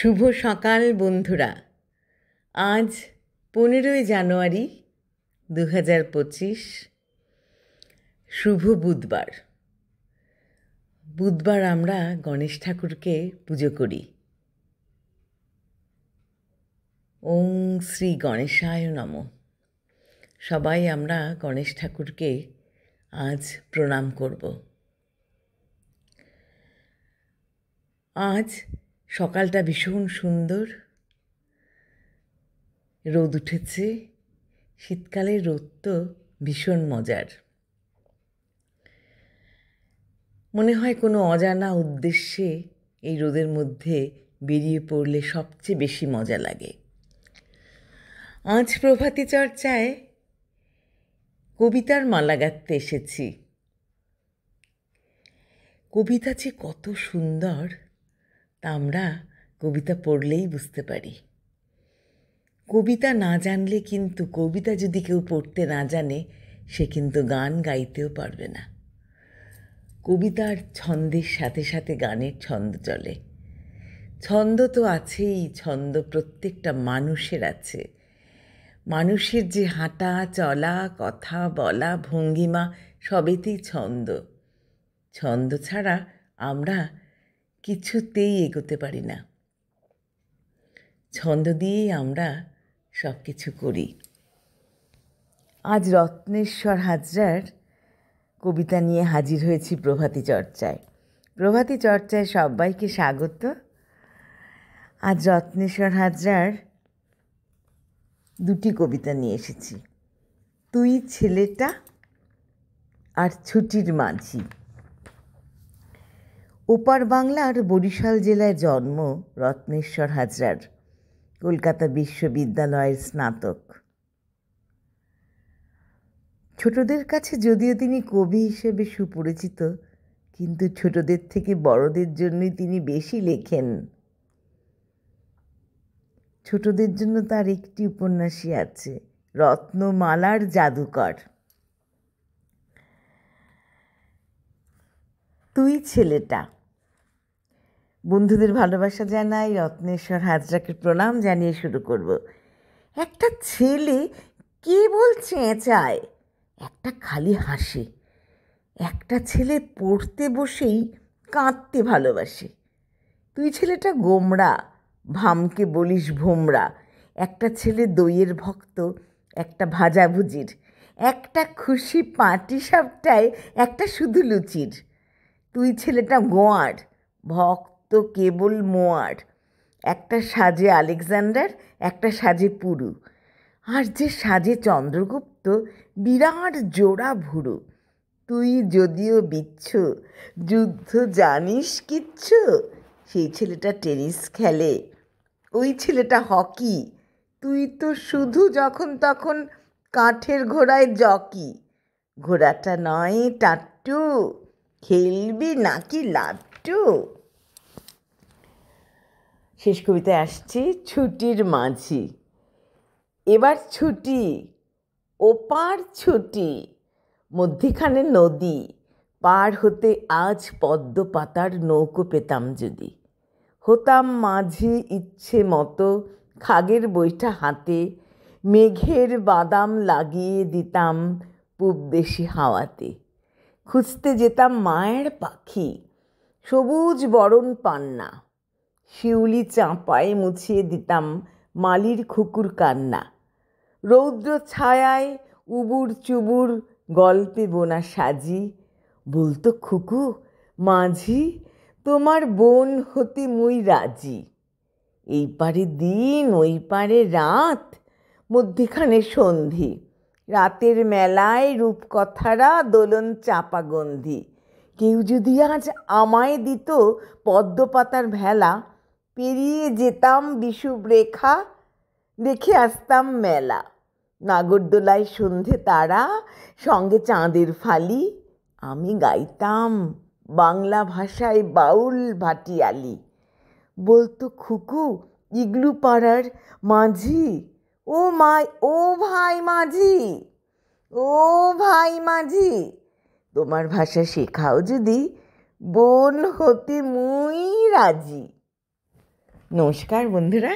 শুভ সকাল বন্ধুরা। আজ 15ই জানুয়ারি 2025, শুভ বুধবার। বুধবার আমরা গণেশ ঠাকুরকে পুজো করি। ওং শ্রী গণেশায় নমঃ। সবাই আমরা গণেশ ঠাকুরকে আজ প্রণাম করব। আজ সকালটা ভীষণ সুন্দর, রোদ উঠেছে। শীতকালের রোদ তো ভীষণ মজার। মনে হয় কোনো অজানা উদ্দেশ্যে এই রোদের মধ্যে বেরিয়ে পড়লে সবচেয়ে বেশি মজা লাগে। আজ প্রভাতী চর্চায় কবিতার মালা গাঁথতে এসেছি। কবিতা যে কত সুন্দর তা আমরা কবিতা পড়লেই বুঝতে পারি। কবিতা না জানলে কিন্তু, কবিতা যদি কেউ পড়তে না জানে, সে কিন্তু গান গাইতেও পারবে না। কবিতার ছন্দের সাথে সাথে গানের ছন্দ চলে। ছন্দ তো আছেই, ছন্দ প্রত্যেকটা মানুষের আছে। মানুষের যে হাঁটা চলা, কথা বলা, ভঙ্গিমা, সবেতেই ছন্দ। ছন্দ ছাড়া আমরা কিছুতেই এগোতে পারি না। ছন্দ দিয়েই আমরা সব কিছু করি। আজ রত্নেশ্বর হাজরার কবিতা নিয়ে হাজির হয়েছি প্রভাতী চর্চায়। প্রভাতী চর্চায় সবাইকে স্বাগত। আজ রত্নেশ্বর হাজরার দুটি কবিতা নিয়ে এসেছি, তুই ছেলেটা আর ছুটির মাঝি। ওপার বাংলার বরিশাল জেলায় জন্ম রত্নেশ্বর হাজরার। কলকাতা বিশ্ববিদ্যালয়ের স্নাতক। ছোটদের কাছে যদিও তিনি কবি হিসেবে সুপরিচিত, কিন্তু ছোটদের থেকে বড়দের জন্যই তিনি বেশি লেখেন। ছোটদের জন্য তার একটি উপন্যাসই আছে, রত্নমালার জাদুকর। তুই ছেলেটা। বন্ধুদের ভালোবাসা জানাই, রত্নেশ্বর হাজরাকে প্রণাম জানিয়ে শুরু করব। একটা ছেলে কেবল চেঁচায়, একটা খালি হাসে। একটা ছেলে পড়তে বসেই কাঁদতে ভালোবাসে। তুই ছেলেটা গোমড়া, ভামকে বলিস ভোমরা। একটা ছেলে দইয়ের ভক্ত, একটা ভাজাভুজির। একটা খুশি পাটি সাপটায়, একটা শুধু লুচির। তুই ছেলেটা গোয়ার, ভক্ত কেবল মোয়ার। একটা সাজে আলেকজান্ডার, একটা সাজে পুরু। আর যে সাজে চন্দ্রগুপ্ত, বিরাট জোড়া ভুরু। তুই যদিও বিচ্ছু, যুদ্ধ জানিস কিচ্ছু। সেই ছেলেটা টেনিস খেলে, ওই ছেলেটা হকি। তুই তো শুধু যখন তখন কাঠের ঘোড়ায় জকি। ঘোড়াটা নয় টাট্টু, খেলবি নাকি লাট্টু। শেষ কবিতায় আসছি, ছুটির মাঝি। এবার ছুটি, ওপার ছুটি, মধ্যিখানে নদী। পার হতে আজ পদ্ম পাতার নৌকো পেতাম যদি। হতাম মাঝি ইচ্ছে মতো, খাগের বইটা হাতে। মেঘের বাদাম লাগিয়ে দিতাম পূবদেশি হাওয়াতে। খুঁজতে যেতাম মায়ের পাখি, সবুজ বরণ পান্না। শিউলি চাঁপায় মুছিয়ে দিতাম মালির খুকুর কান্না। রৌদ্র ছায়ায় উবুর চুবুর গল্পে বোনা সাজি। বলতো খুকু মাঝি, তোমার বোন হতে মুই রাজি। এই পারে দিন, ওই পারে রাত, মধ্যিখানে সন্ধি। রাতের মেলায় রূপকথারা দোলন চাপা গন্ধি। কেউ যদি আজ আমায় দিত পদ্মপাতার ভেলা, পেরিয়ে যেতাম বিষুব রেখা, দেখে আসতাম মেলা। নাগরদোলায় সন্ধে তারা, সঙ্গে চাঁদের ফালি। আমি গাইতাম বাংলা ভাষায় বাউল ভাটিয়ালি। বলতো খুকু ইগলু পাড়ার মাঝি, ও মাই, ও ভাই মাঝি, ও ভাই মাঝি, তোমার ভাষা শেখাও যদি, বোন হতে মুই রাজি। নমস্কার বন্ধুরা।